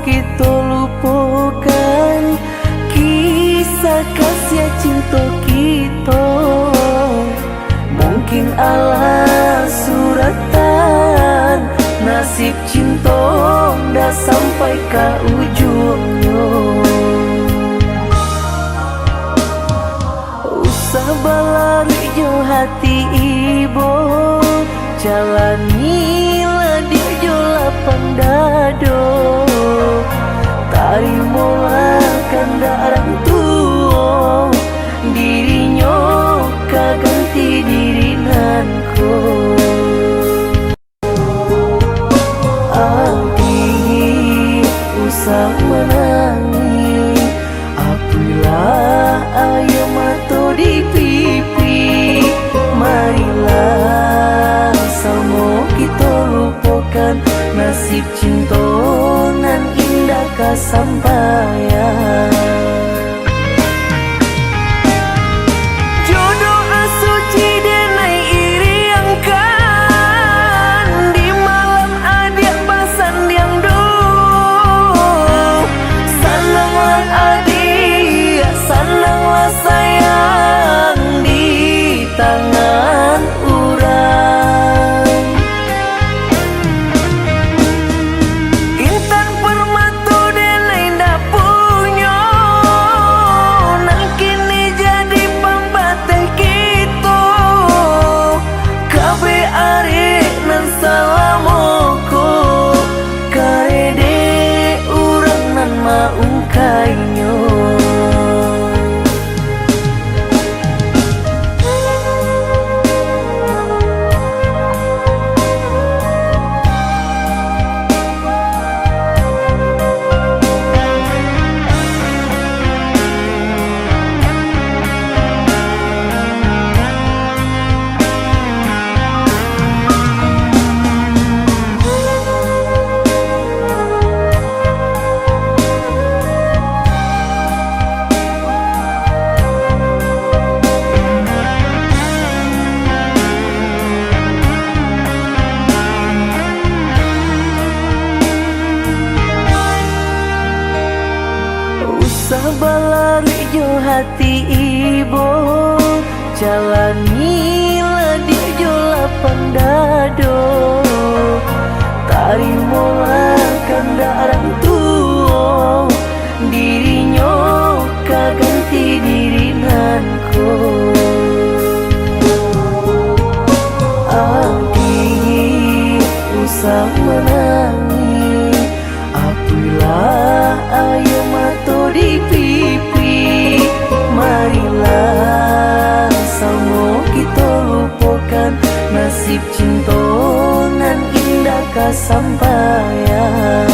kita lupakan kisah kasih cinta kita. Mungkin Allah suratan nasib cinta dah sampai ke ujungnya. Usah balari jo hati ibu, jalanilah dia jo lapang dado. Tarimalah kandaran tua, dirinya kaganti diri nanku. Usah menangis apabila air mata di pipi. Marilah sama kita lupakan nasib cinta nan indah kesampaian. Jodoh asuci denai iri angkan di malam adik pasan yang senanglah sayang di tangan urang. Intan permata denai dah punya, nang kini jadi pembateh kita. Kabe arek nan salamoko, karede urang nan maungkainyo. Balari jo hati ibu, jalanilah dia jo lapang dado. Tarimalah kandaran tua, dirinya kaganti diri nanku. Usah menangis apabila air mata di pipi. Marilah sama kita lupakan nasib cinta nan indah kesampaian.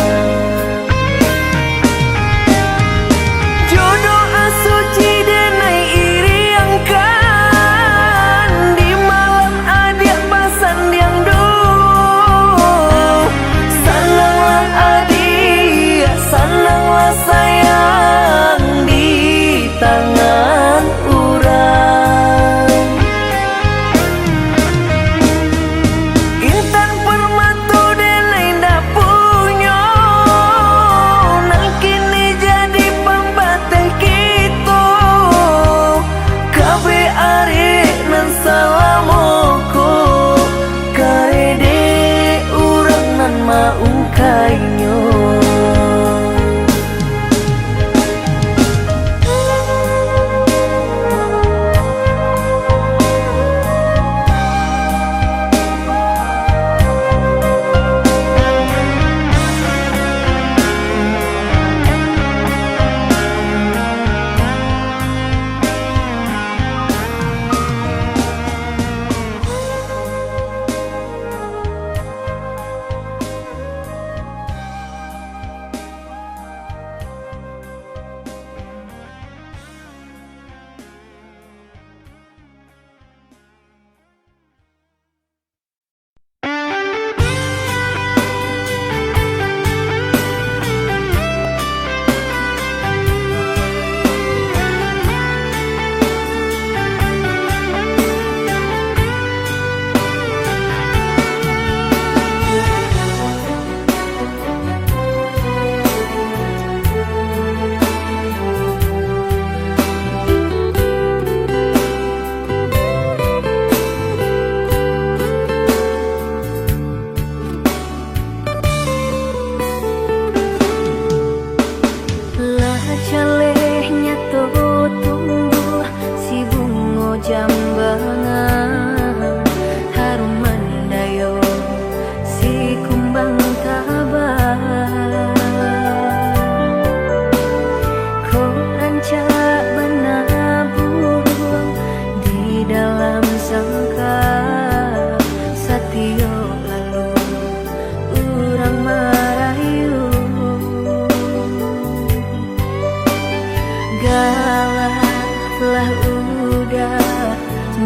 Galak lah udah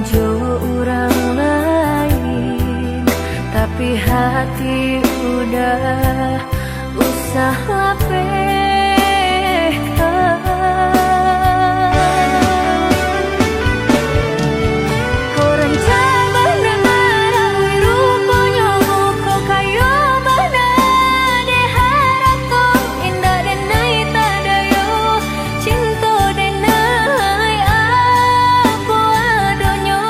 jo orang lain, tapi hati udah usah lapehkan. Kau rencana bener marawi rupanya kau kayo mana de harap kau indah denai tadayo cinta denai apa adonyo.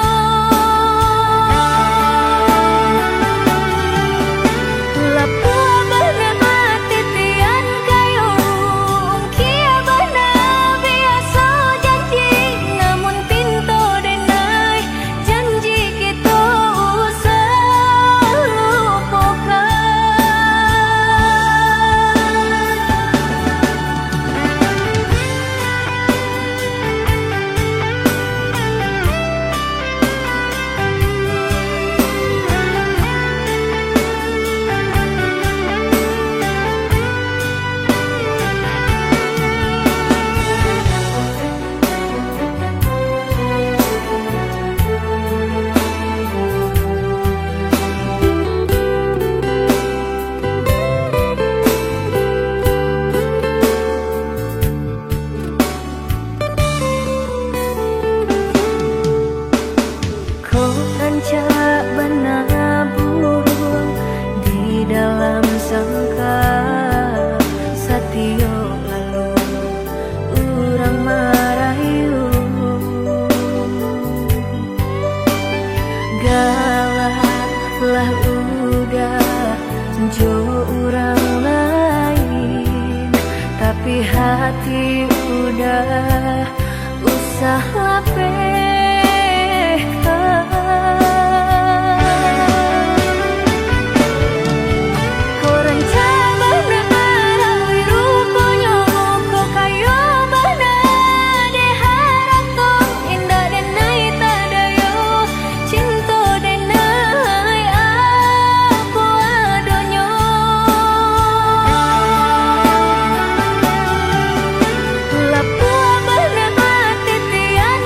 Lapua bener mati tian kayo kia bener biasa janji namun pintu denai janji kita usah lupakan. Kau rancak benar burung di dalam sangka satio lalu urang marayu. Galak lah udah jo orang lain, tapi hati udah usah lapehkan. Kau rencana bener marawi rupanya kau kayo mana de harap kau indah denai tadayo cinta denai apa adonyo. Lapua bener mati tian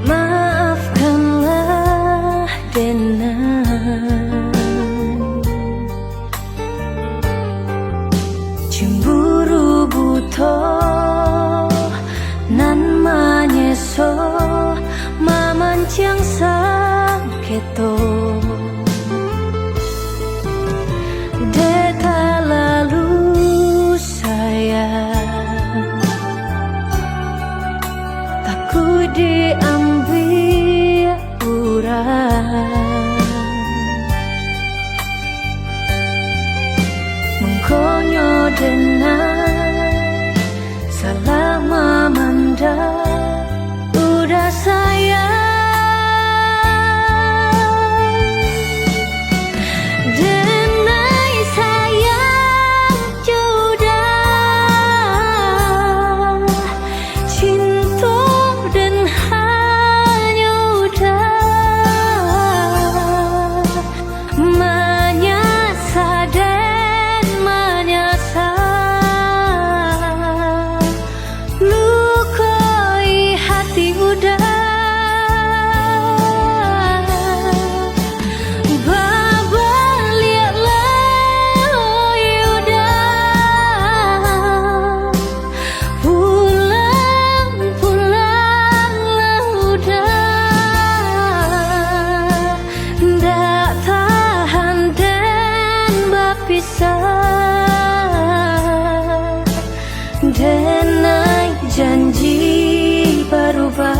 Maafkanlah Denan, cemburu buto nan manyeso mamancang sangketo. Deta lalu sayang, takut diambil orang, mengkonyo denai salah mamanda udah sayang. Denai sayang jodoh cinta dan hanya udah menyasa dan menyasa lukai hati udah denai janji berubah.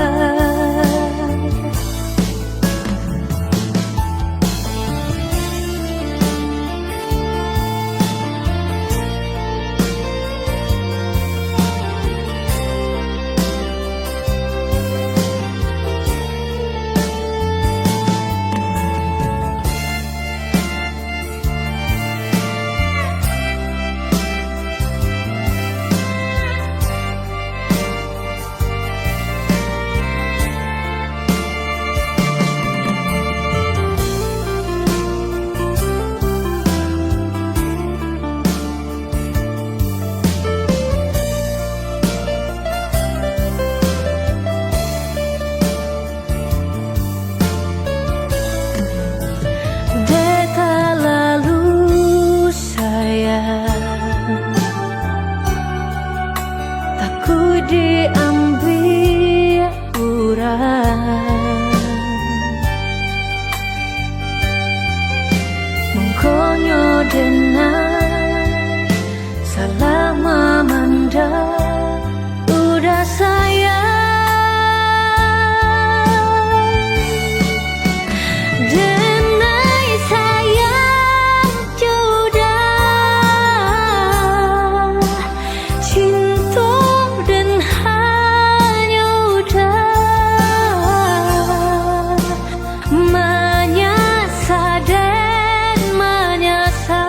Diambil orang, mengkonyo denai salah mamanda udah sayang. Denai sayang jodoh cinta menyasa dan menyasa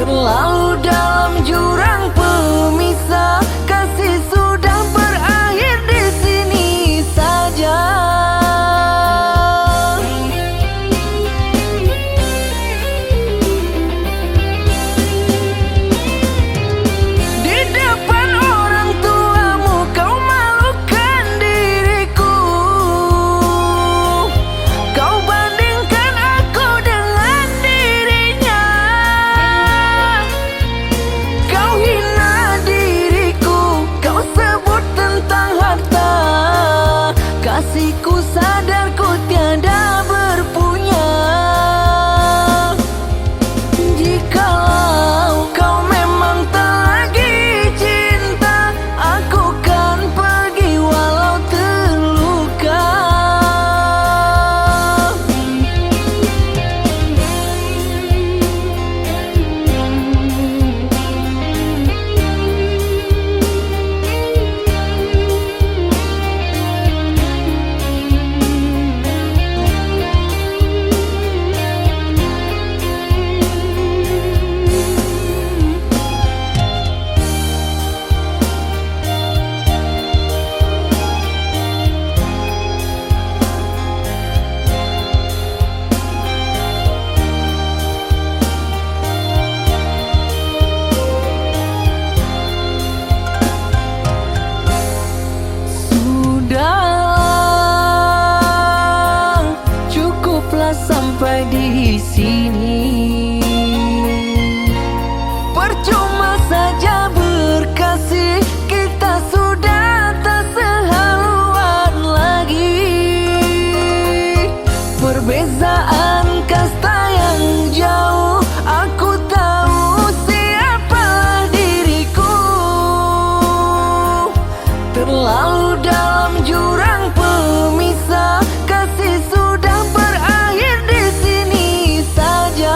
Terlalu dalam jurang pemisah, kasih sudah berakhir di sini saja. Di depan orang tuamu kau malukan diriku, kau bandingkan aku dengan dirinya, kau hina diriku, kau sebut tentang harta. Kasihku sadar ku tiada berpunya. Jikalau kau memang tak lagi cinta, aku kan pergi walau terluka. Sudahlah, cukuplah sampai di sini. Percuma saja berkasih, kita sudah tak sehaluan lagi. Perbezaan kasta yang jauh, aku tahu siapa diriku. Terlalu dalam jurang pemisah, kasih sudah berakhir di sini saja.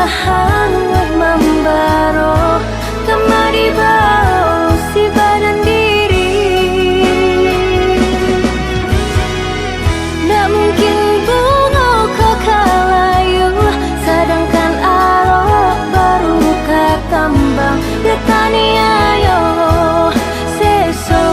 kulahan membaro kemari bau si badan diri. Tak mungkin bunga kau kalayu, sedangkan arok baru kekambang getani ayo seso.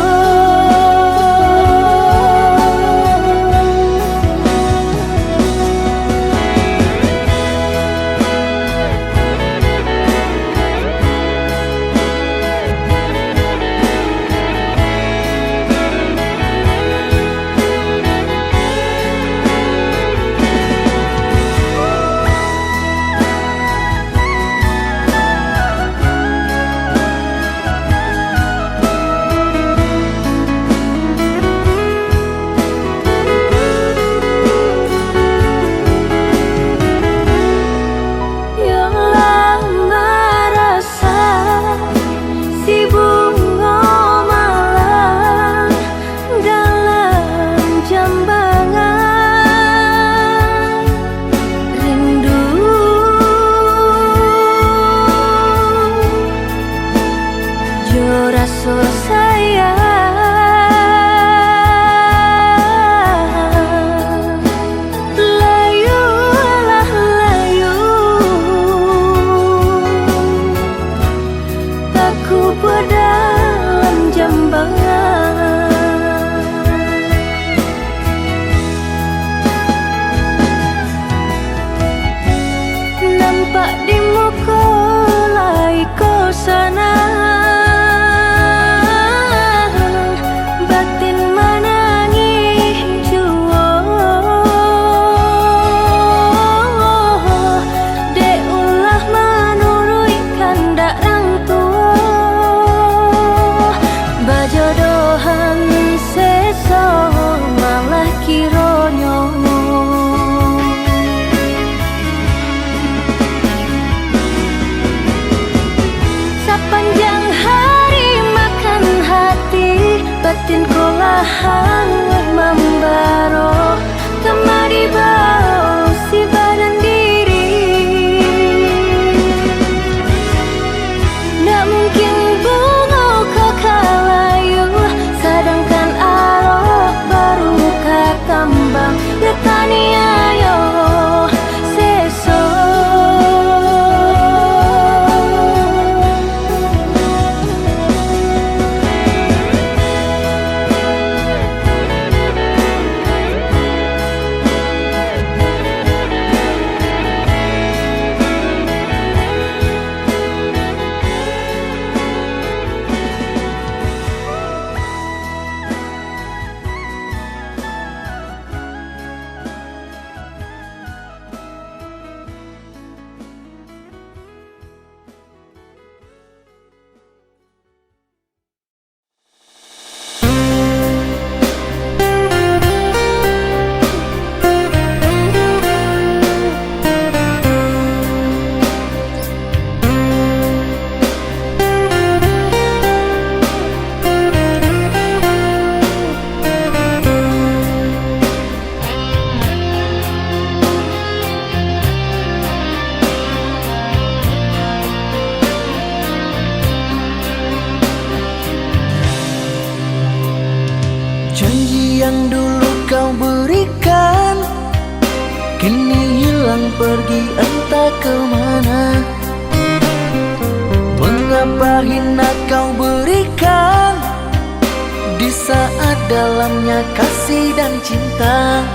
Rasa sayang layulah layu, aku berdalam jambangan. Nampak di muka lai kau sana, batin kulahan membaro kemari bau si badan diri. Tak mungkin bunga kau kalayu, sedangkan arok baru kekambang getani ayo seso. Janji yang dulu kau berikan kini hilang pergi entah kemana. Mengapa hina kau berikan di saat dalamnya kasih dan cinta.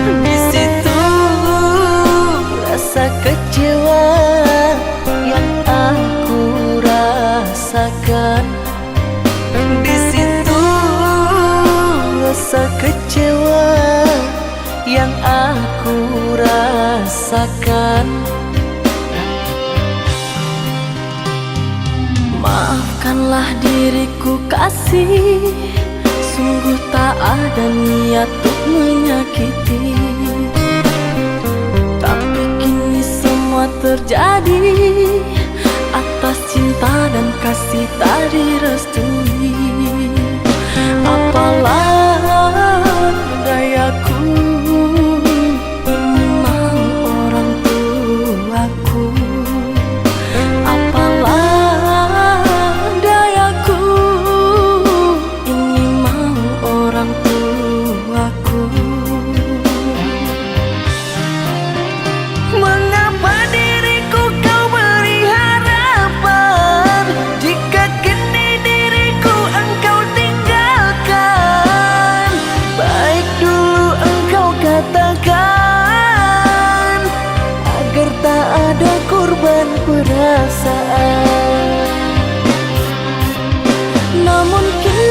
Di situ rasa kecewa yang aku rasakan. Di situ rasa kecewa yang aku rasakan. Maafkanlah diriku kasih, sungguh tak ada niat untuk menyakiti. Tapi kini semua terjadi atas cinta dan kasih tak direstui. Apalah dayaku, memang orang tuaku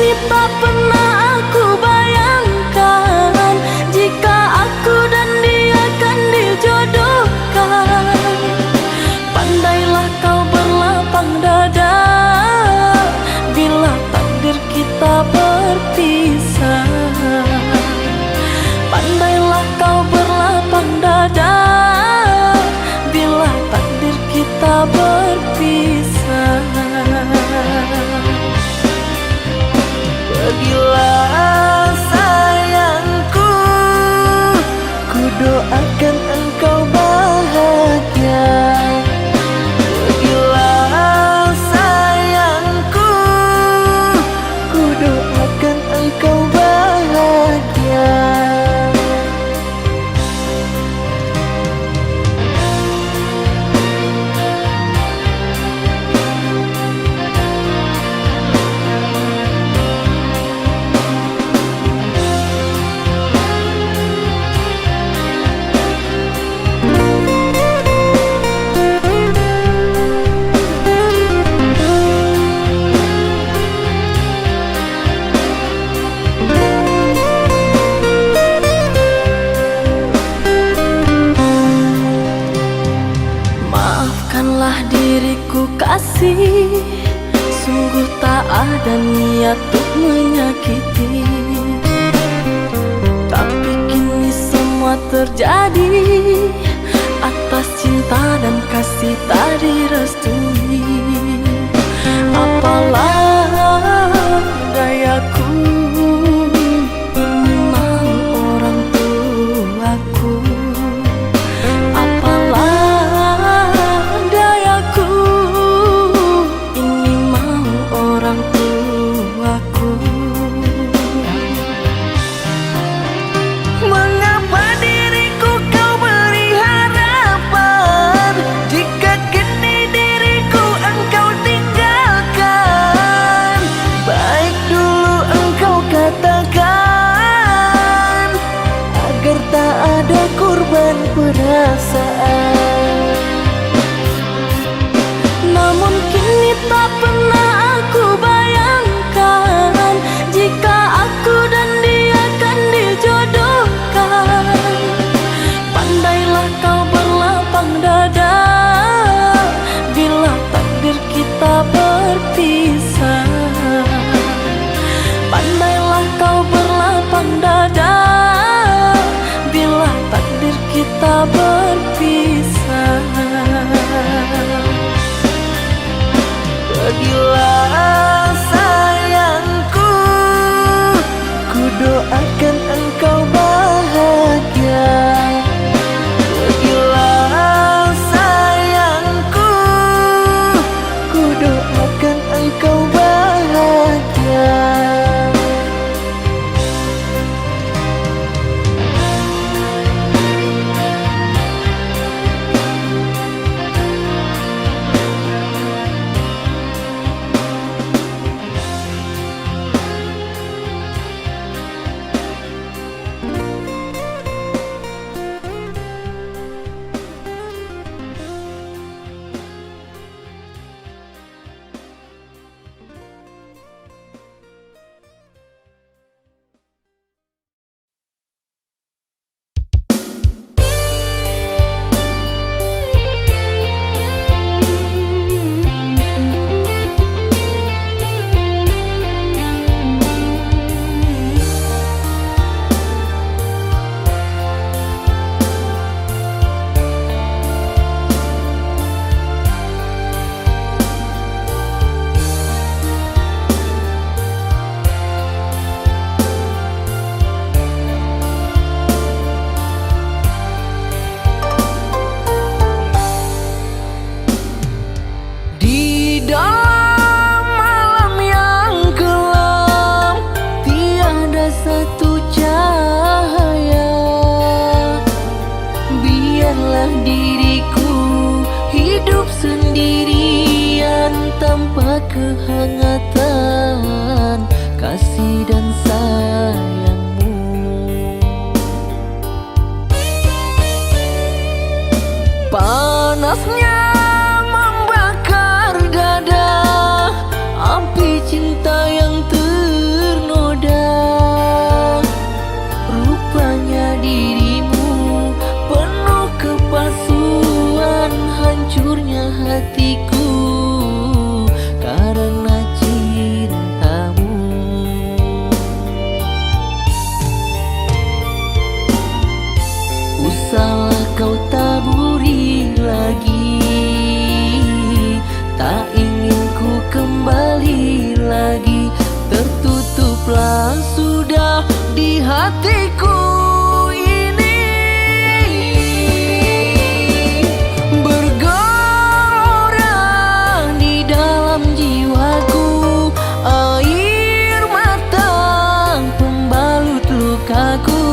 kini tak pernah aku bayangkan jika aku dan dia kan dijodohkan. Pandailah kau berlapang dada bila takdir kita berpisah. Pandailah kau berlapang dada bila takdir kita berpisah. Pergilah sayangku, ku doakan engkau bahagia. Pergilah sayangku, ku doakan engkau bahagia. Maafkanlah diriku kasih, sungguh tak ada niat untuk menyakiti. Tapi kini semua terjadi atas cinta dan kasih tak direstui. Apalah dayaku, ini mau orang tuaku. Apalah dayaku, ini mau orang tuaku. Mengapa diriku kau beri harapan jika kini diriku engkau tinggalkan? Baik dulu engkau katakan agar tak ada korban perasaan. Namun kini tak pernah aku bayangkan jika aku dan dia kan dijodohkan. Pandailah kau berlapang dada bila takdir kita berpisah. Pandailah kau berlapang dada bila takdir kita berpisah. Pergilah sayangku, ku doakan engkau bahagia. Pergilah sayangku, ku doakan engkau bahagia. kehangatan kasih dan sayangmu. Panasnya membakar dada, api cinta yang terjadi. sudah di hatiku ini, bergelora di dalam jiwaku. Air mata pembalut lukaku.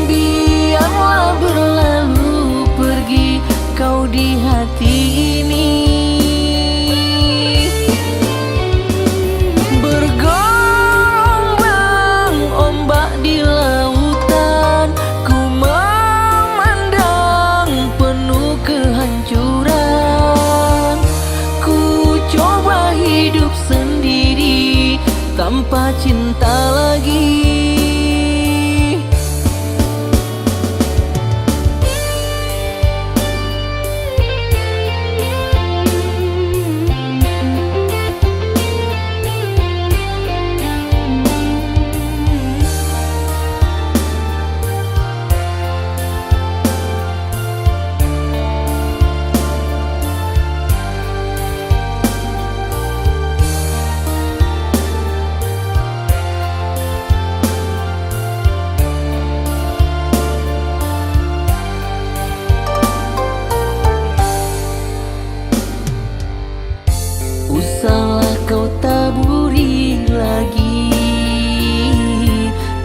Biarlah berlalu pergi kau di hati ini. Bergombang ombak di lautan, ku memandang penuh kehancuran. Ku coba hidup sendiri tanpa cinta lagi. Usahlah kau taburi lagi,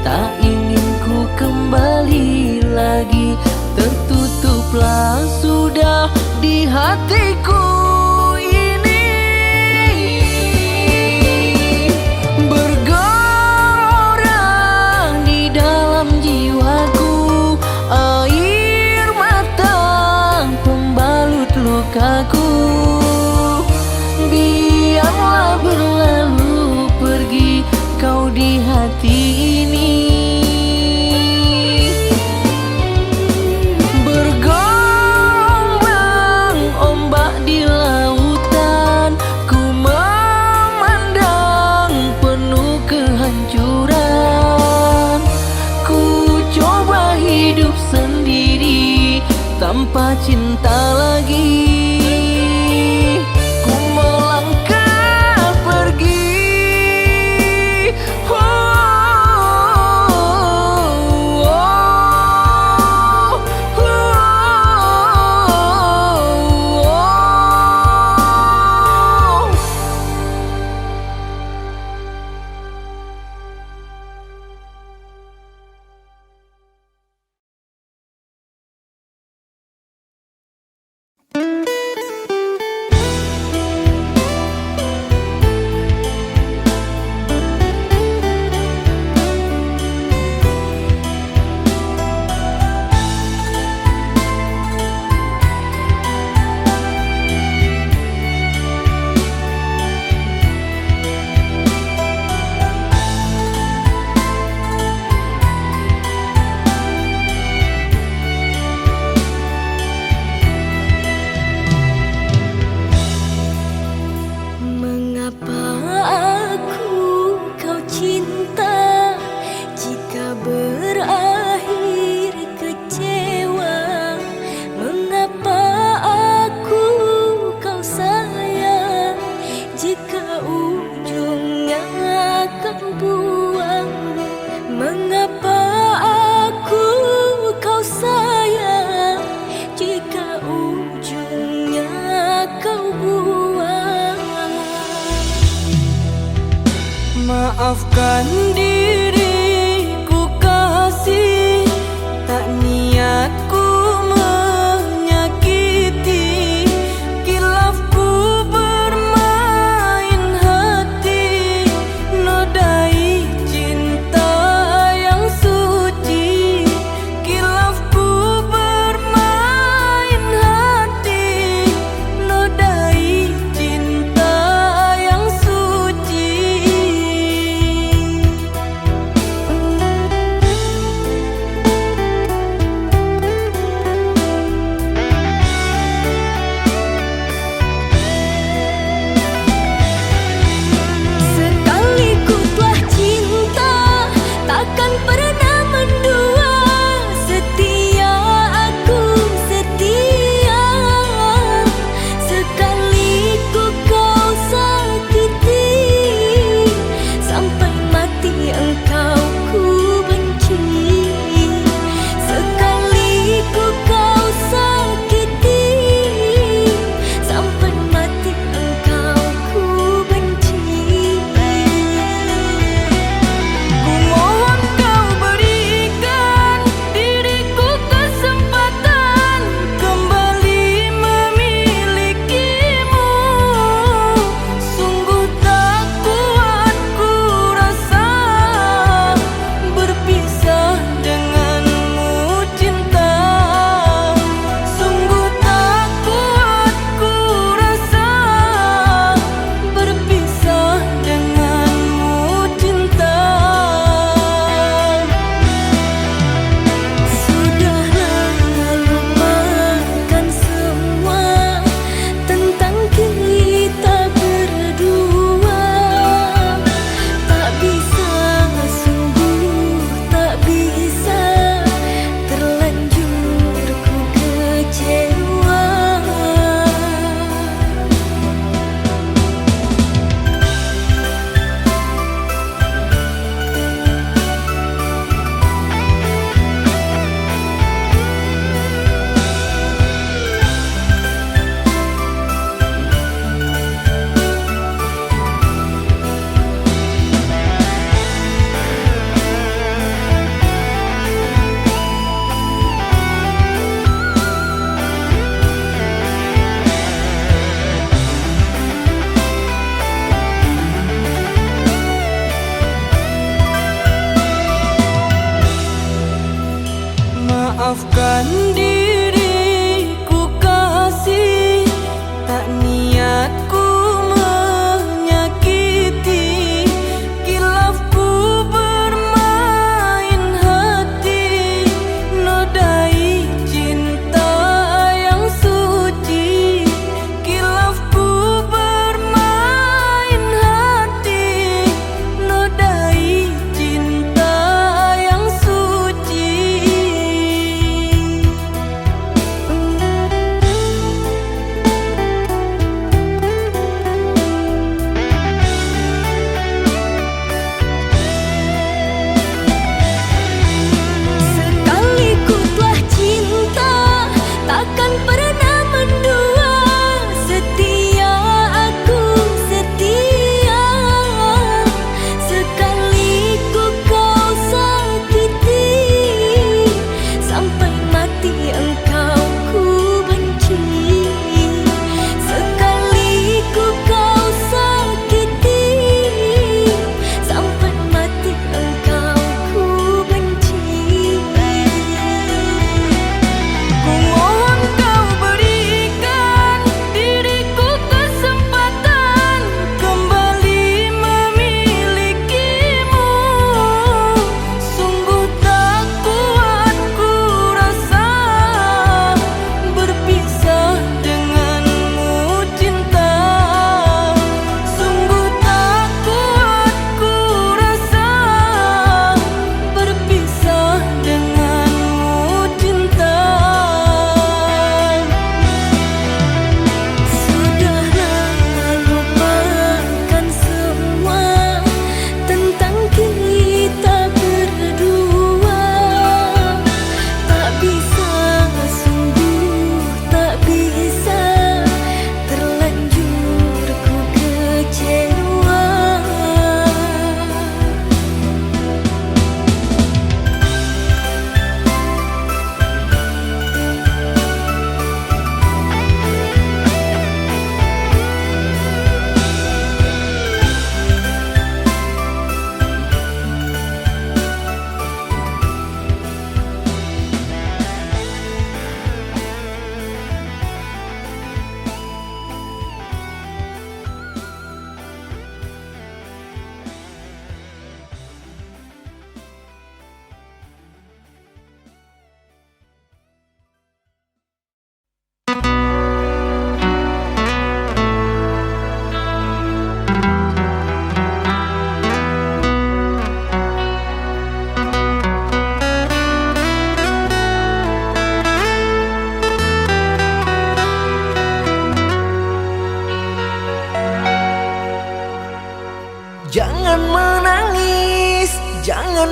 tak ingin ku kembali lagi. Tertutuplah sudah di hatiku ini, bergelora di dalam jiwaku. Air mata pembalut lukaku. Biarlah berlalu pergi kau di hati ini, bergombang ombak di lautan, ku memandang penuh kehancuran. Ku coba hidup sendiri tanpa cinta lagi. Maafkan diriku kasih, tak niatku menyakiti. Kilafku bermain hati, nodai cinta yang suci. Kilafku bermain hati, nodai cinta yang suci.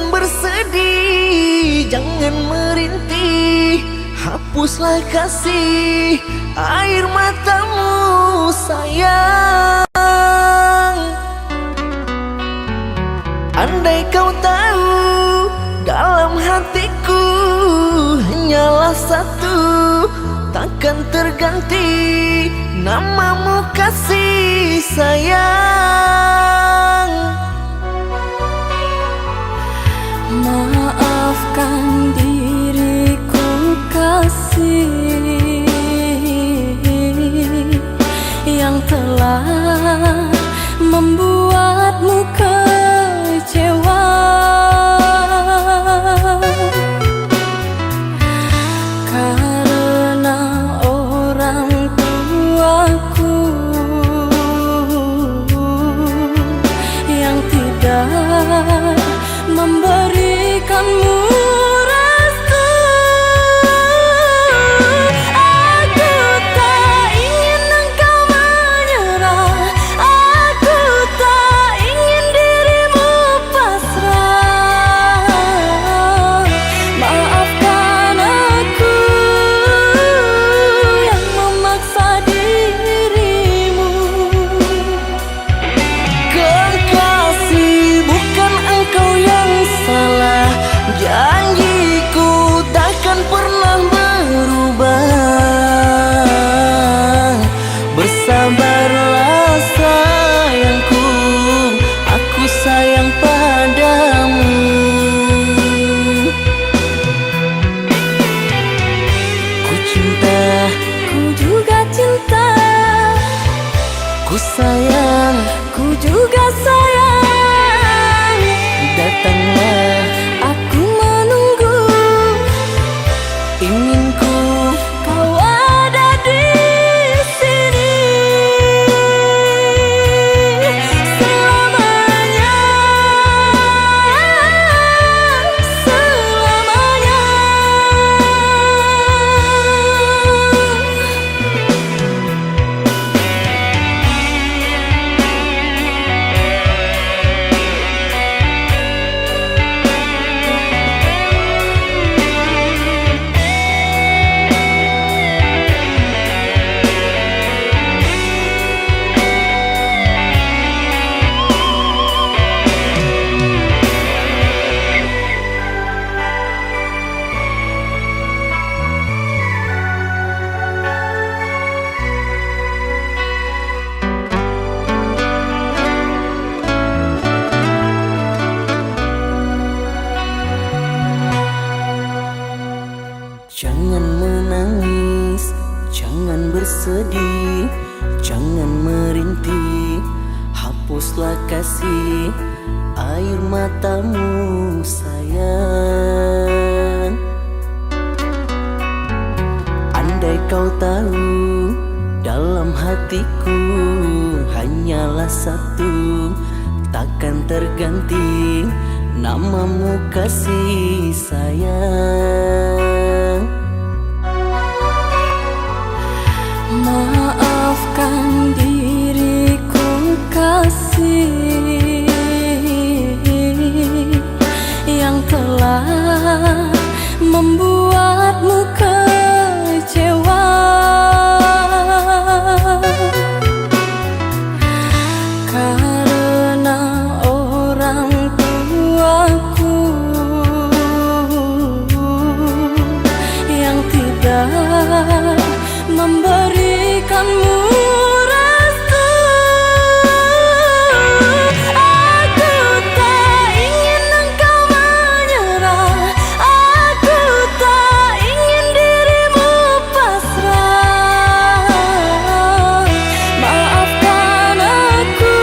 Jangan bersedih, jangan merintih, hapuslah kasih air matamu sayang. Andai kau tahu dalam hatiku hanyalah satu, takkan terganti namamu kasih sayang. Maafkan diriku kasih yang telah membuatmu kecewa. Karena orang tuaku yang tidak memberikanmu restu. Aku tak ingin engkau menyerah, aku tak ingin dirimu pasrah. Maafkan aku yang memaksa dirimu. Kekasih, bukan engkau yang salah, janjiku takkan pernah berubah. Bersabarlah sayangku, aku sayang padamu. Ku cinta, Ku juga cinta, ku sayang, ku juga sayang. datanglah Aku menunggu, inginku. kau ada di sini selamanya, selamanya. Jangan menangis, jangan bersedih, jangan merintih, hapuslah kasih air matamu sayang. Andai kau tahu dalam hatiku hanyalah satu, takkan terganti namamu kasih sayang. Maafkan diriku kasih yang telah membuatmu kecewa. Karena orang tuaku yang tidak memberikanmu restu. Aku tak ingin engkau menyerah, aku tak ingin dirimu pasrah. Maafkan aku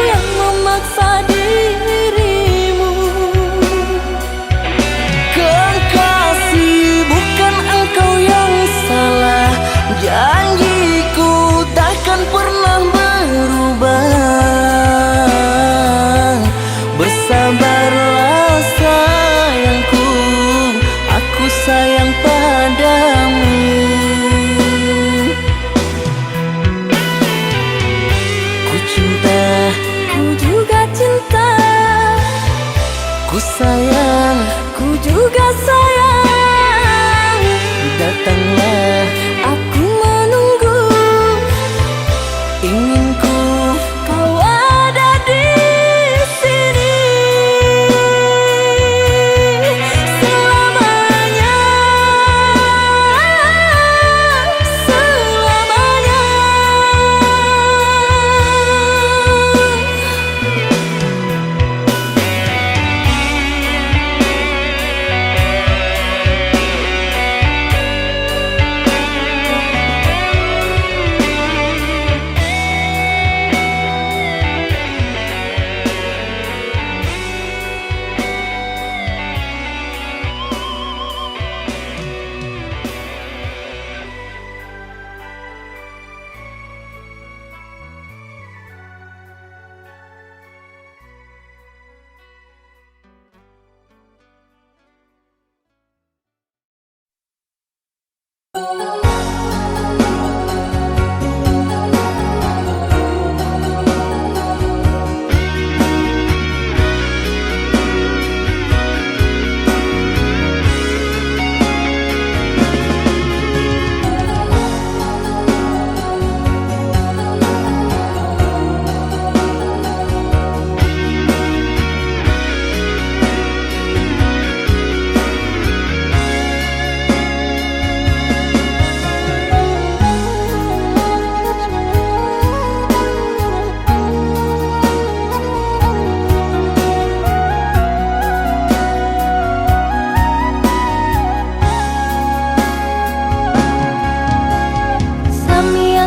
yang memaksa dirimu. Kekasih, bukan engkau yang salah, Ku sayang, ku juga sayang. datanglah, Aku menunggu, ingin ku kau ada di sini selamanya, selamanya.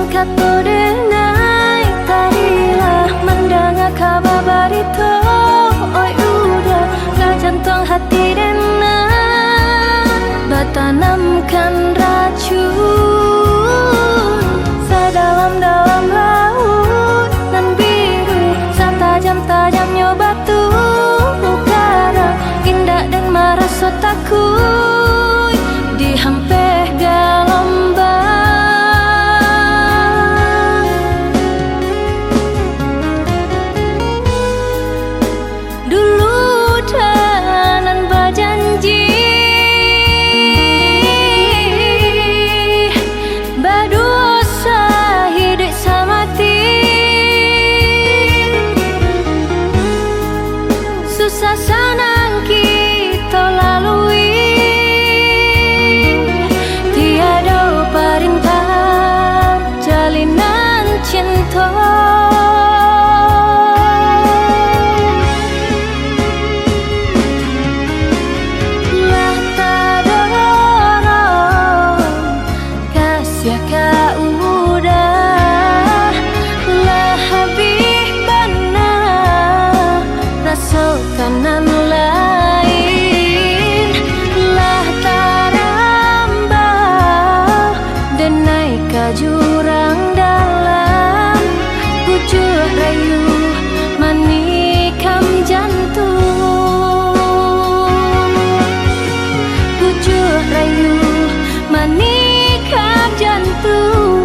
Kato denai tadilah mendengar kabar barito. Oi udah gak jantung hati denai bertanamkan racun sedalam-dalam laut nan biru setajam-tajamnya batu karang indah dan merasa takut dihampir gelombang. Susah senang kita lalui, tiada perintah jalinan cinta. Lah tak ada orang kasih kau udah lah habis benar rasa kanan lain lah tarambah denai ke jurang dalam pucuk rayu manikam jantung, pucuk rayu manikam jantung.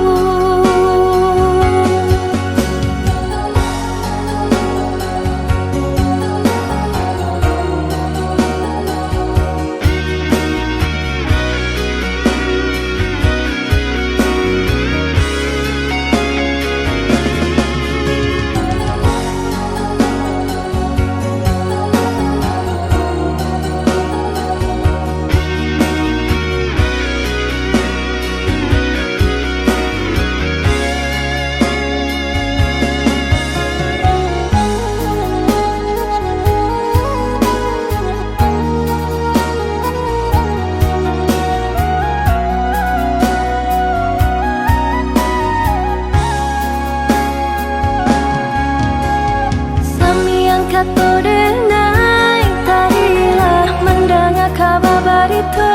Kato denai tadilah mendengar kabar barito.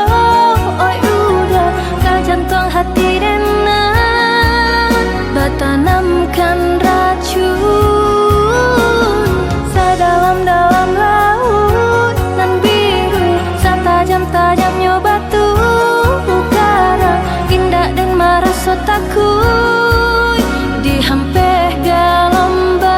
Oi udah gak jantung hati denai bertanamkan racun sedalam-dalam laut nan biru setajam-tajamnya batu karang indah dan merasa takut dihampir gelombang.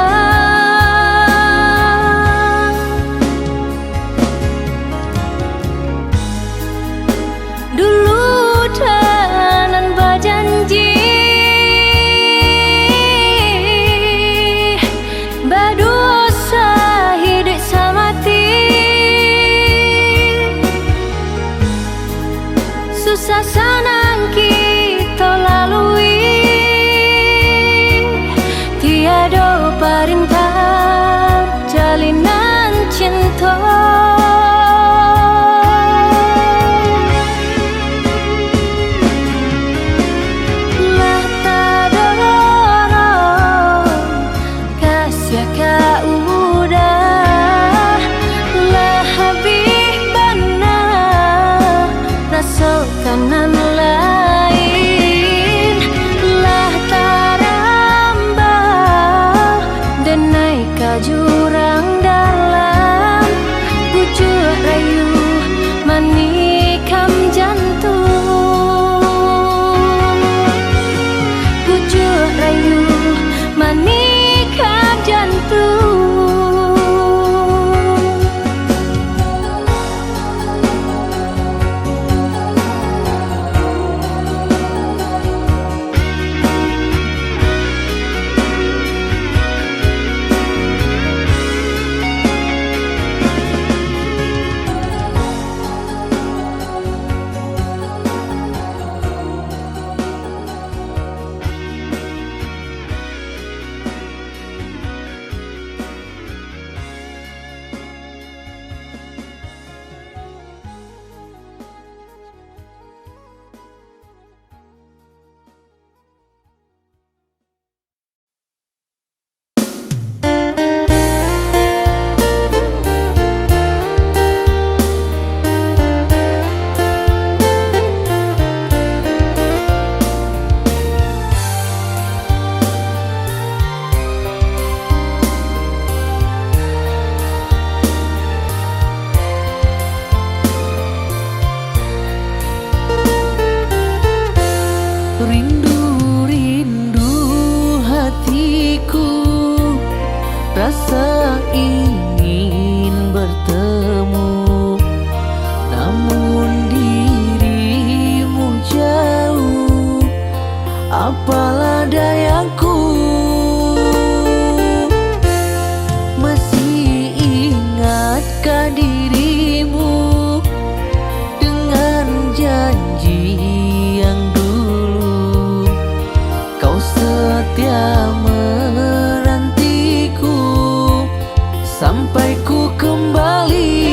sampai ku kembali.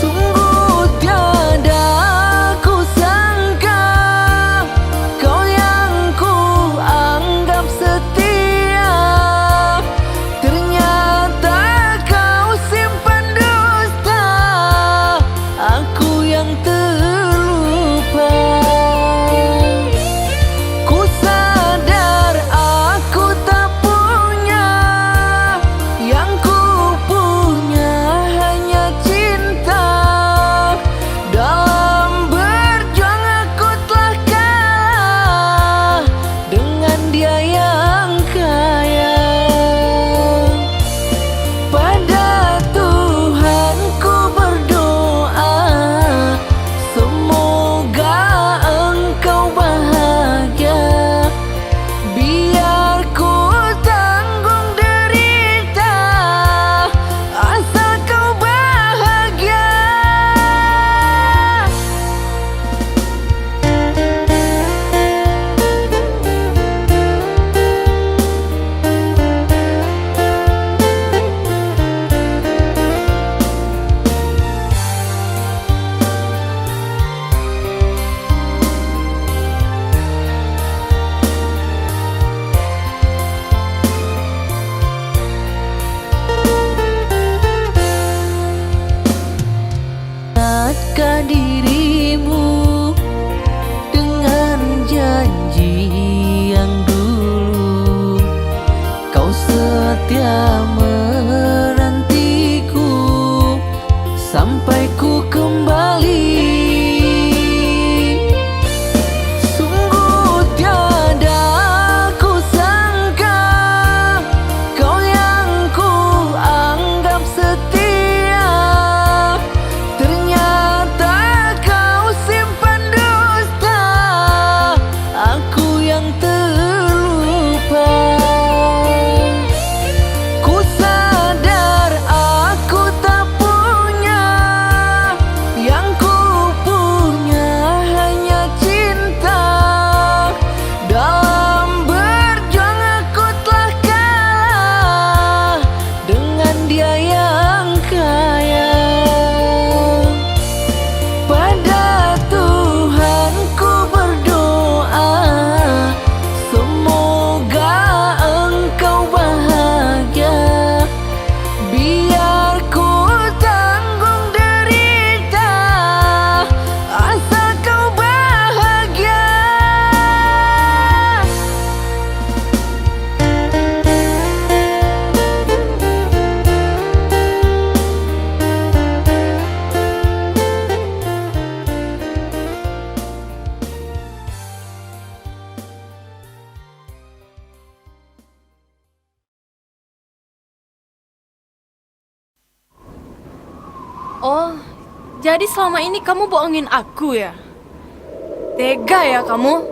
Sungguh tiada ku sangka kau yang ku anggap setia, ternyata kau simpan dusta, aku yang terlupa. Ku sadar aku tak punya, yang ku punya hanya cinta. Dalam berjuang aku telah kalah dengan dia yang kaya. Pada Tuhan ku berdoa, semoga engkau bahagia. Biar ku tanggung derita, asal kau bahagia. Ingatkah dirimu dengan janji yang dulu kau setia menantiku sampai ku kembali. Sungguh tiada ku sangka kau yang ku anggap setia, ternyata kau simpan dusta, aku yang terlupa. Ku sadar aku tak punya, yang ku punya hanya cinta. Dalam berjuang aku telah kalah dengan dia yang kaya. Pada Tuhan ku berdoa, semoga engkau bahagia. Biar ku tanggung derita, asal kau bahagia. Oh, jadi selama ini kamu bohongin aku ya? Tega ya kamu?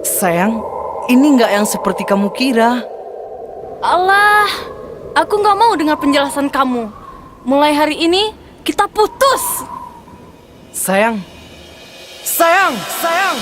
Sayang, ini nggak yang seperti kamu kira. Alah, aku nggak mau dengar penjelasan kamu. Mulai hari ini kita putus. Sayang, sayang, sayang.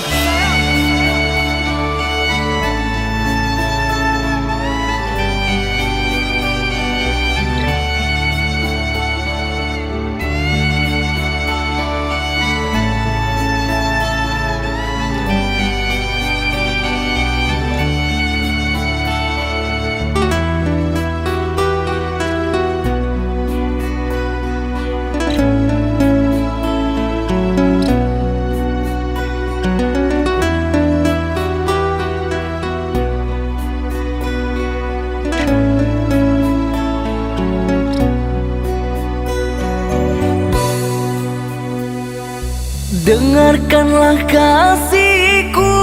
Dengarkanlah kasihku,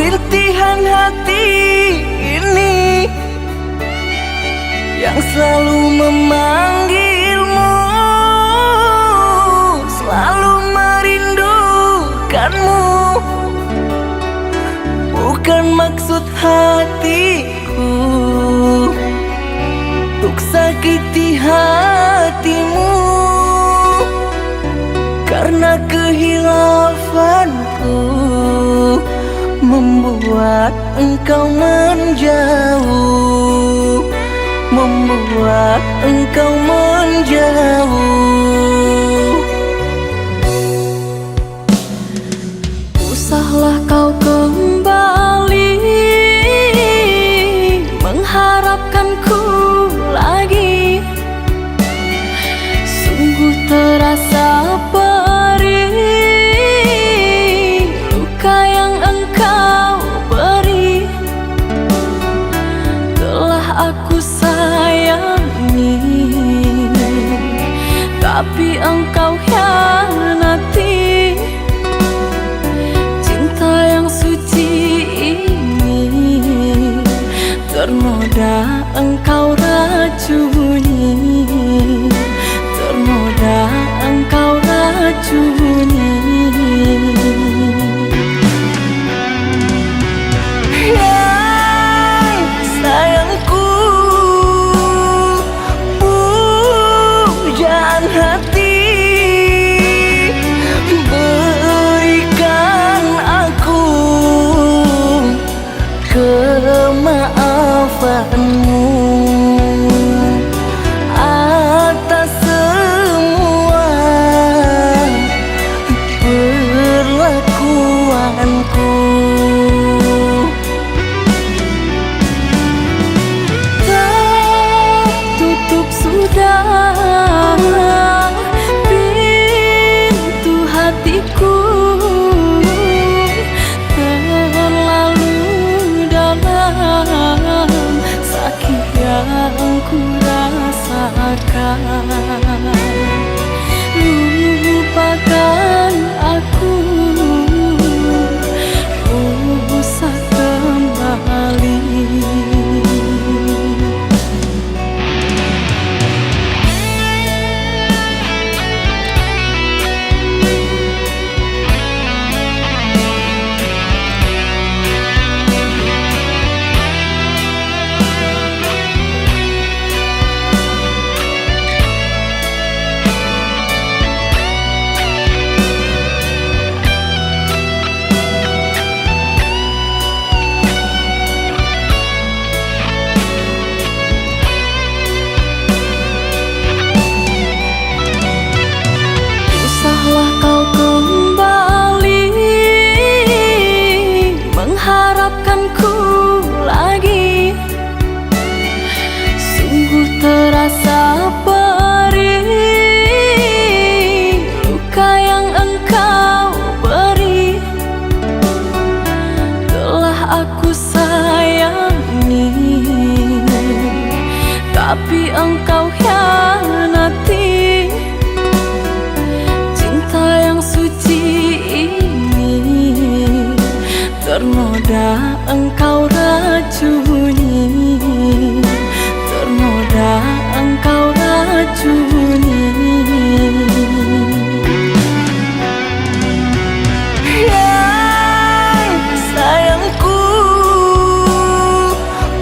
rintihan hati ini yang selalu memanggilmu, selalu merindukanmu. Bukan maksud hatiku untuk sakiti hatimu, karena kehilafanku membuat engkau menjauh, membuat engkau menjauh. Usahlah kau kembali mengharapkanku lagi. Sungguh terasa perih luka yang engkau beri. Telah aku sayangi, tapi engkau hianati. Cinta yang suci ini ternoda engkau racuni, ternoda engkau racuni. Yang sayangku, pujaan hati, berikan aku kemaafanmu atas semua perlakuanku. Tertutup sudah pintu hatiku, terlalu dalam sakit yang ku rasakan. Lupakan aku, usah kembali. Usahlah kau kembali mengharapkanku lagi. Sungguh terasa perih luka yang engkau beri. Telah aku sayangi, tapi engkau hianati. Cinta yang suci ini ternoda engkau racuni, ternoda engkau racuni. Yang sayangku,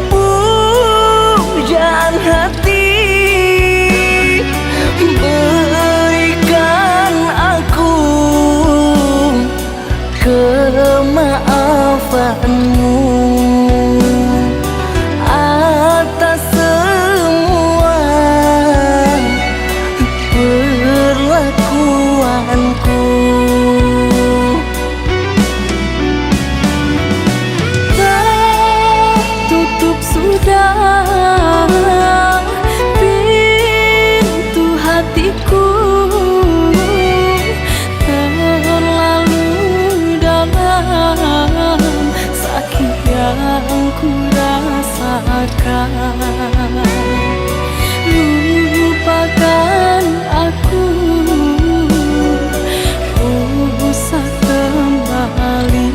pujaan hati, berikan aku kemaafanmu atas semua perlakuanku. Tertutup sudah pintu hatiku, terlalu dalam sakit yang ku rasakan. Lupakan aku, usah kembali.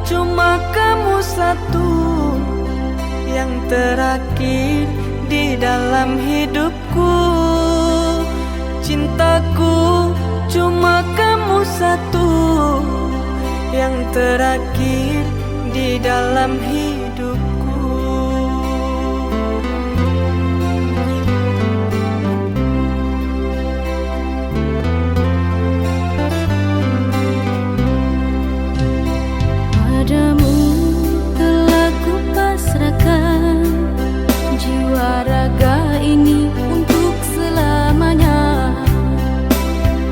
cuma kamu satu yang terakhir di dalam hidupku. Cintaku cuma kamu satu yang terakhir di dalam hidupku. Padamu telah kupasrahkan jiwa raga ini untuk selamanya.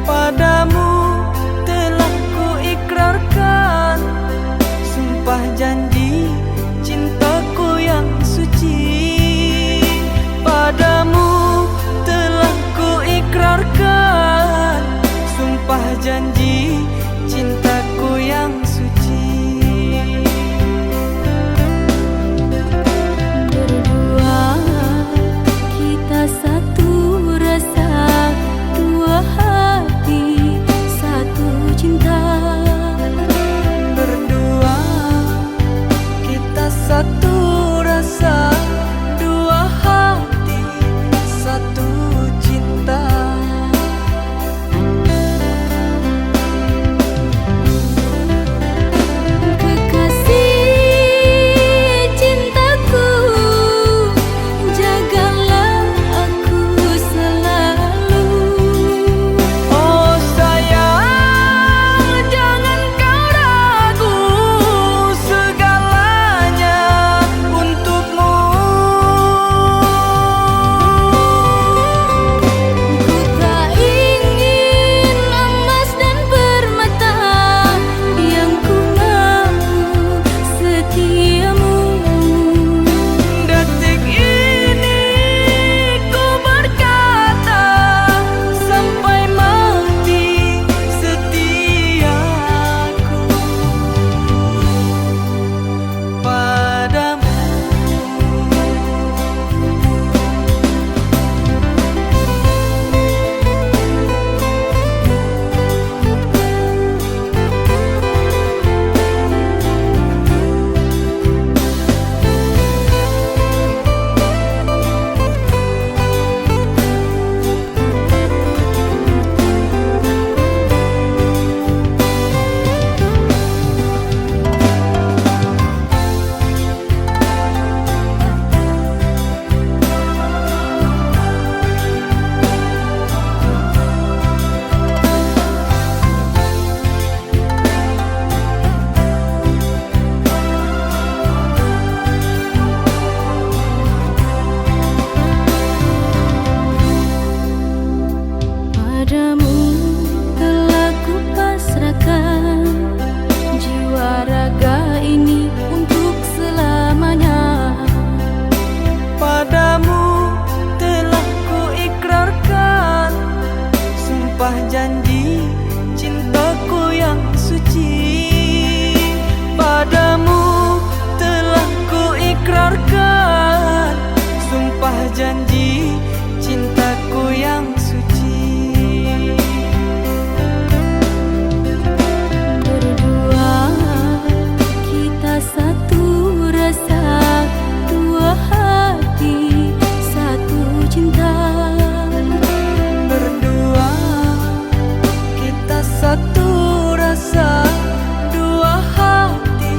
Padamu telah kuikrarkan sumpah janji cintaku yang suci. Padamu telah kuikrarkan sumpah janji cintaku yang suci. Berdua kita satu rasa, dua hati, satu cinta. Berdua kita satu rasa, dua hati, satu cinta. Kekasih cintaku, jagalah aku selalu. Oh sayang, jangan kau ragu, segalanya untukmu. Ku tak ingin emas dan permata, yang ku mau setiamu. Detik ini ku berkata, sampai mati setiaku padamu. Padamu telah kupasrahkan jiwa raga ini untuk selamanya. Padamu telah kuikrarkan sumpah janji cintaku yang suci. Padamu telah kuikrarkan sumpah janji cintaku yang suci. Berdua kita satu rasa, dua hati, satu cinta. Berdua kita satu rasa, dua hati,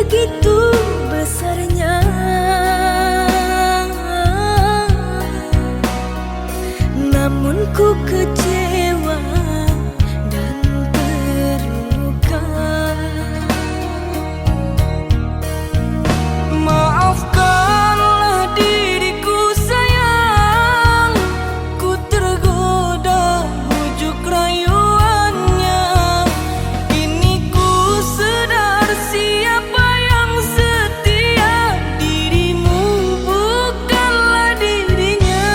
begitu besarnya. Namun ku kecewa dan terluka. Maafkanlah diriku sayang, ku tergoda bujuk rayuannya. Kini ku sadar siapa yang setia, dirimu bukanlah dirinya.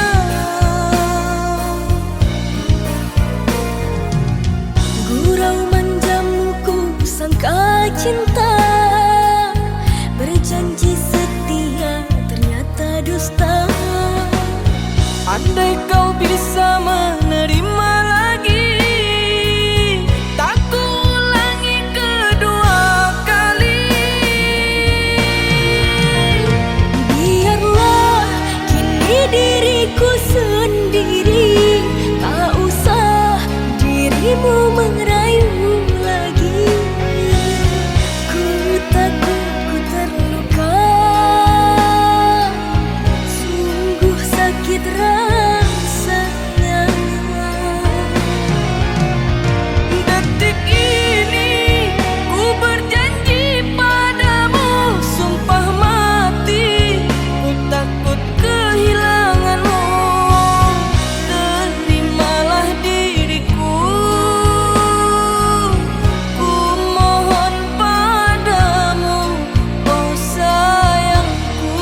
Gurau manjamu ku sangka cinta, berjanji setia ternyata dusta. Andai kau bisa menerima lagi, tak ku ulangi kedua kali. Biarlah kini diriku sendiri, tak usah dirimu merayu lagi. Ku takut ku terluka, sungguh sakit rasanya. Detik ini ku berjanji padamu, sumpah mati, ku takut kehilanganmu. Terimalah diriku, ku mohon padamu, oh sayangku.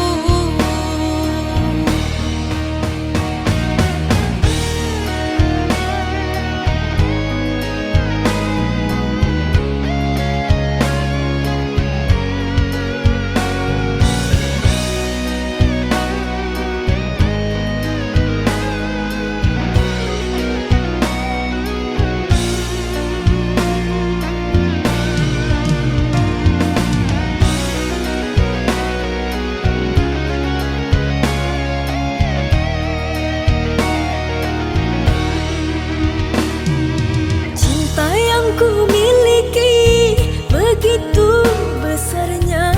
Cinta yang ku miliki begitu besarnya.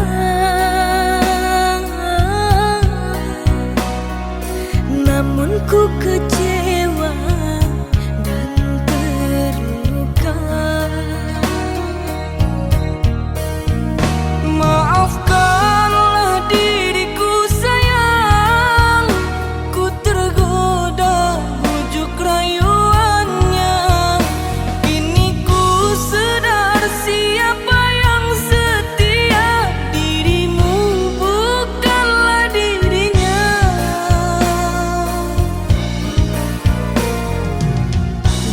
Namun ku kecewa dan terluka. Maafkanlah diriku sayang, ku tergoda bujuk rayuannya. Kini ku sadar siapa yang setia, dirimu bukanlah dirinya.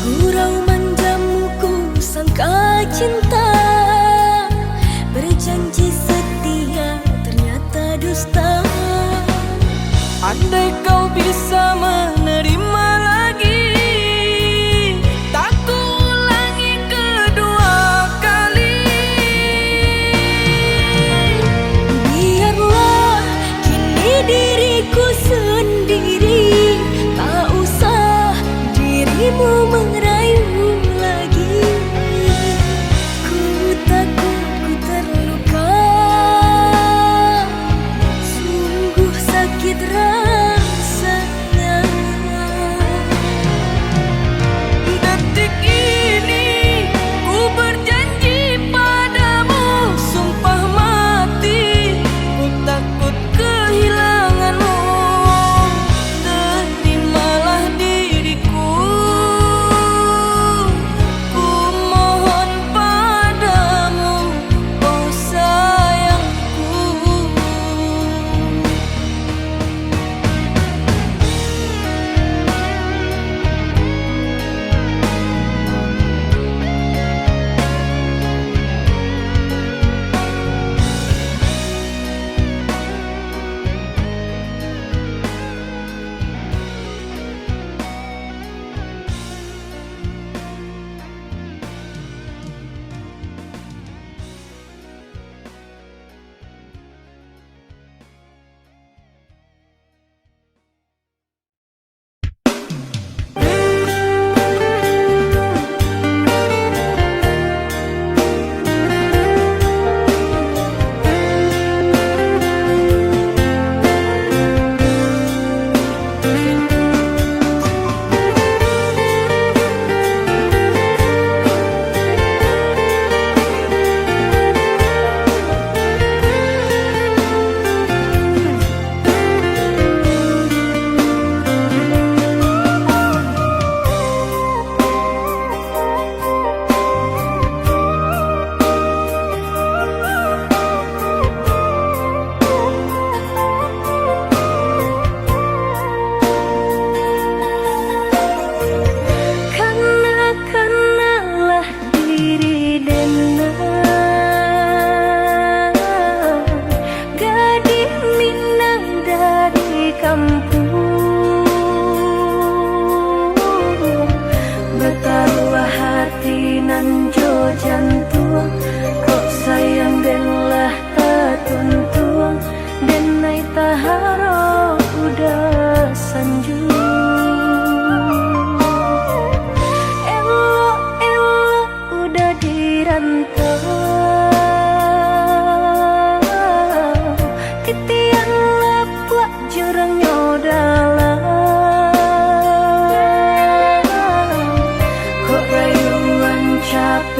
Gurau manjamu ku sangka cinta, berjanji setia ternyata dusta. Andai kau bisa menerima lagi, tak ku ulangi kedua kali. Biarlah kini diriku sendiri, tak usah dirimu merayu lagi. Ku takut ku terluka, sungguh sakit rasanya.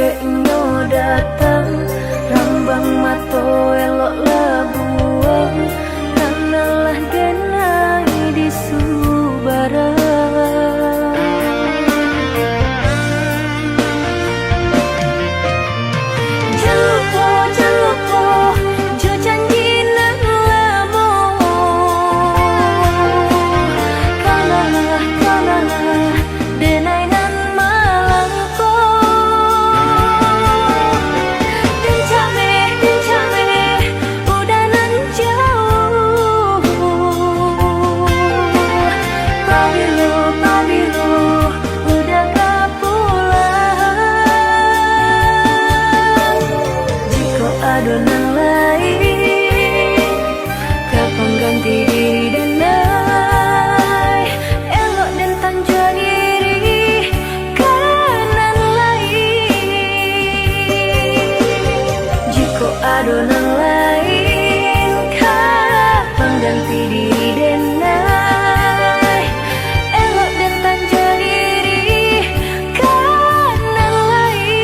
capeknya datang, rambang mato elok labuang, karena lah genai di Subara. Adonan lain, kapan ganti diri denai, elok dan tanja diri kanan lain. Jika adonan lain, kapan ganti diri denai, elok dan tanja diri kanan lain.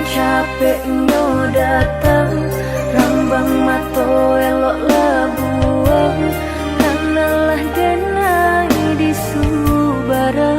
Capeknya datang, rambang mato elok labuang, karena lah genai di Subara.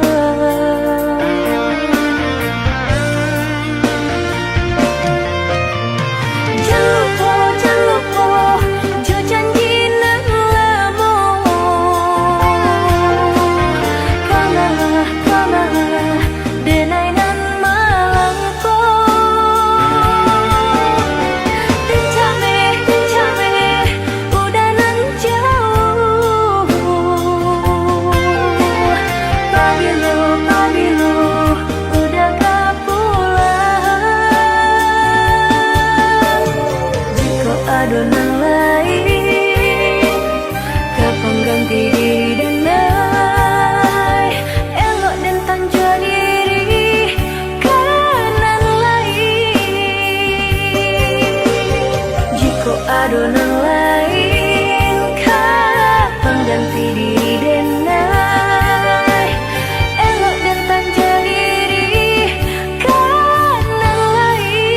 Adonan lain, kapan ganti diri denai, elok dan tanja diri kanan lain. Jika adonan lain, kapan ganti diri denai, elok dan tanja diri kanan lain.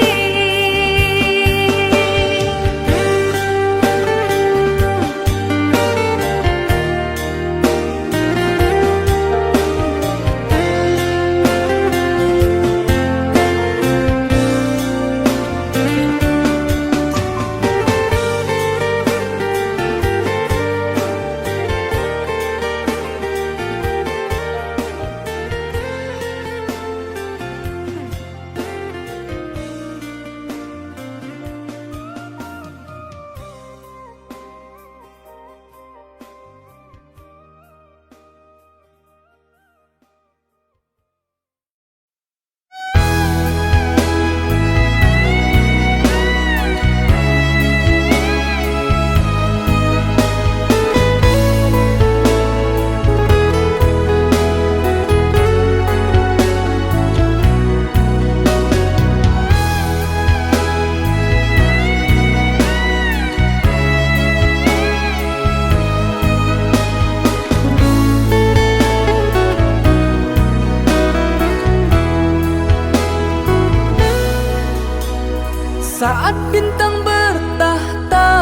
Saat bintang bertahta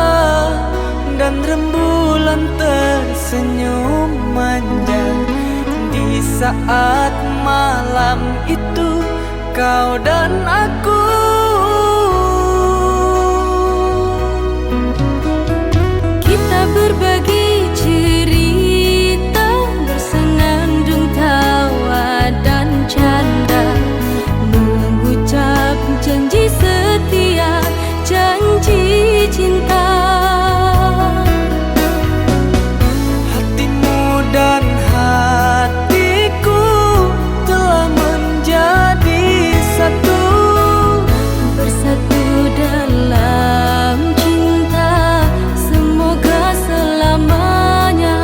dan rembulan tersenyum manja, saat malam itu kau dan aku. Kita berbagi cerita, bersenandung tawa dan canda, mengucap janji setia, janji cinta. Hatimu dan hatiku telah menjadi satu, Bersatu dalam cinta, semoga selamanya.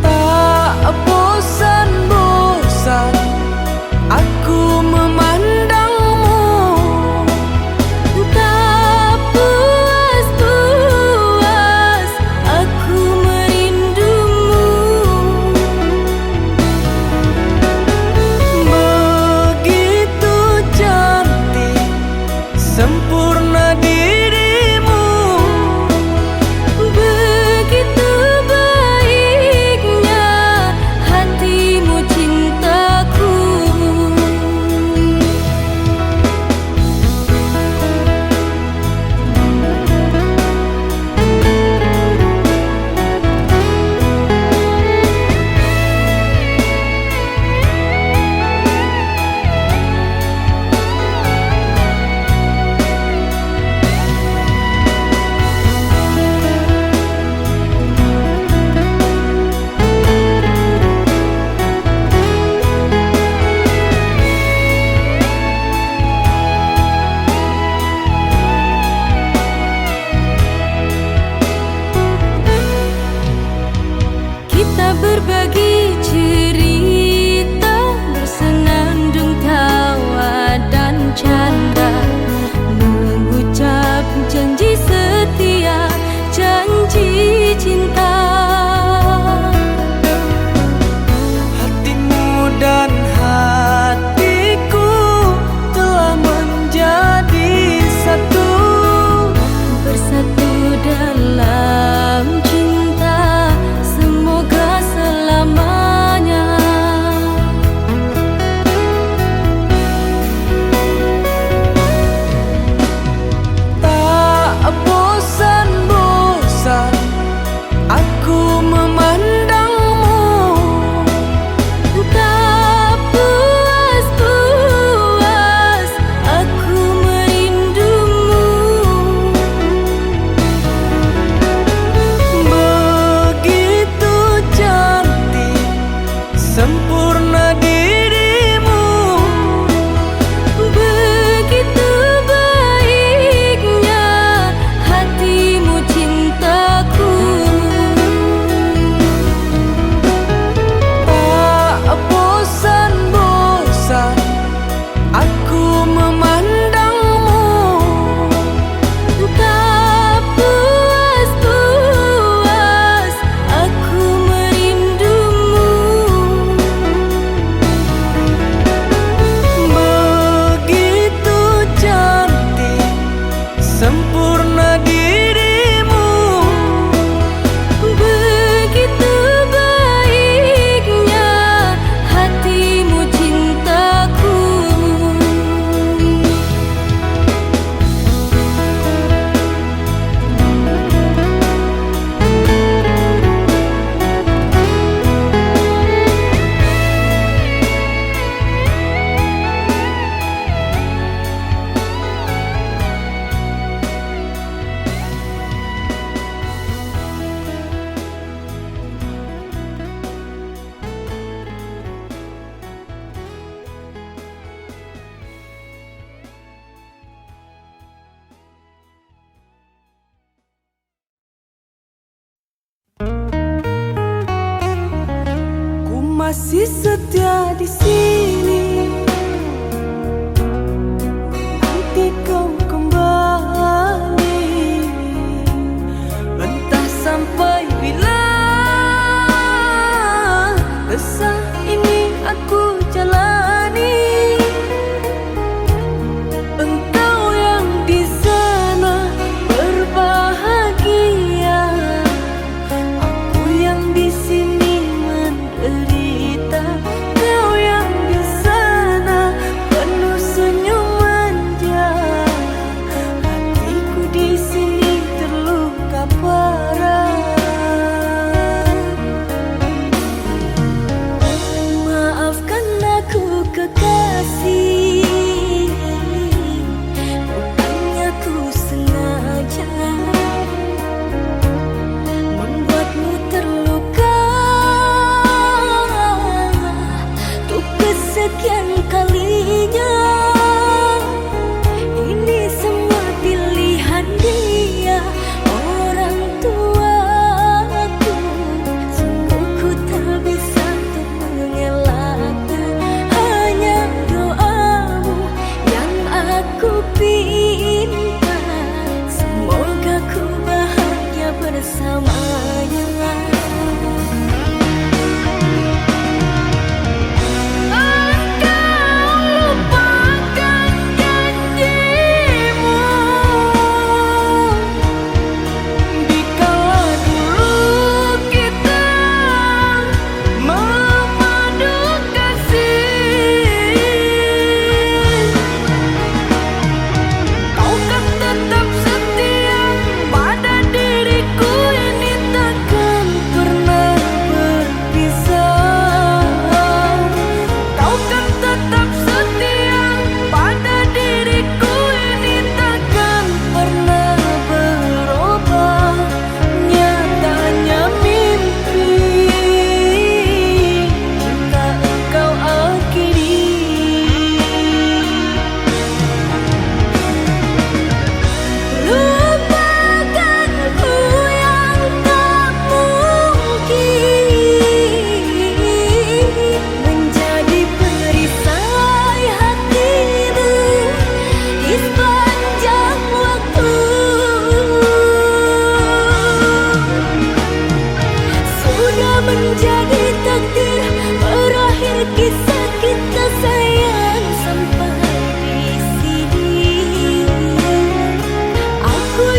tak bosan-bosan aku memandangmu, Tak puas-puas aku merindumu. begitu cantik sempurna dirimu. Begitu baiknya hatimu cintaku. Kita berbagi cerita, bersenandung tawa dan canda, mengucap janji setia, janji cinta. Hatimu dan hatiku telah menjadi satu, Bersatu dalam cinta, semoga selamanya. tak bosan-bosan aku memandangmu, Tak puas-puas aku merindumu. begitu cantik sempurna dirimu. Begitu baiknya hatimu cintaku. tak bosan-bosan aku memandangmu, Tak puas-puas aku merindumu. begitu cantik sempurna dirimu. Begitu baiknya hatimu cintaku. Ku masih setia di sini, nanti kau kembali. Entah sampai bila resah ini aku jalani. Engkau yang di sana berbahagia.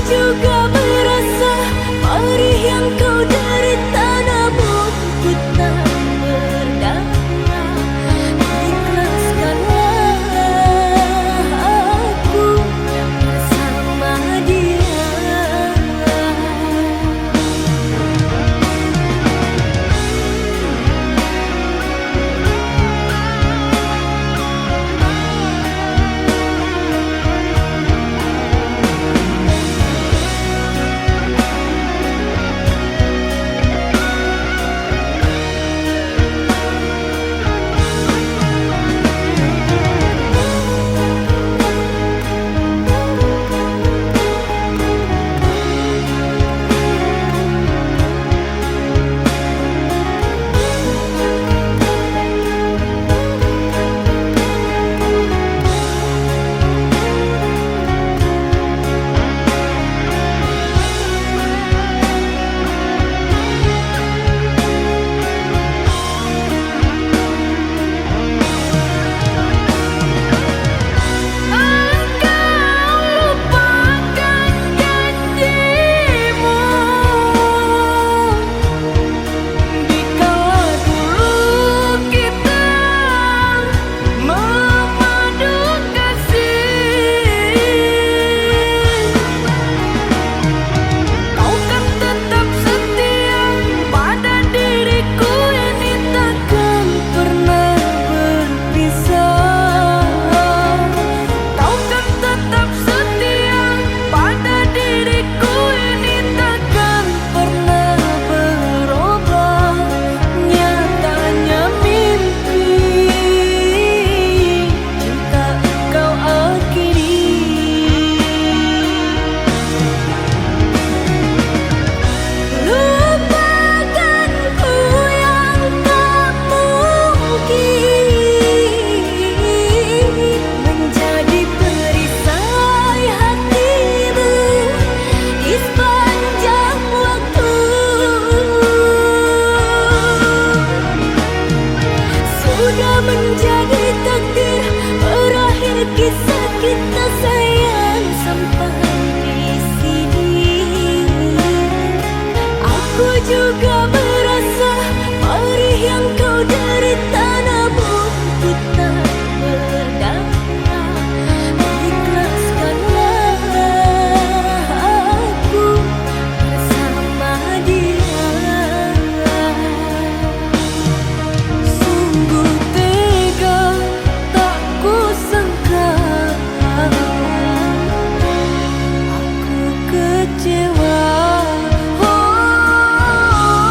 juga merasa perih yang kau derita, namun ku tak berdaya. Ikhlaskanlah aku bersama dia. Menjadi takdir berakhir kisah kita sayang sampai di sini. Aku juga merasa perih yang kau derita, namun ku tak berdaya. Ikhlaskanlah aku bersama dia. Sungguh tak kusangka aku kecewa. Oh,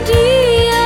dia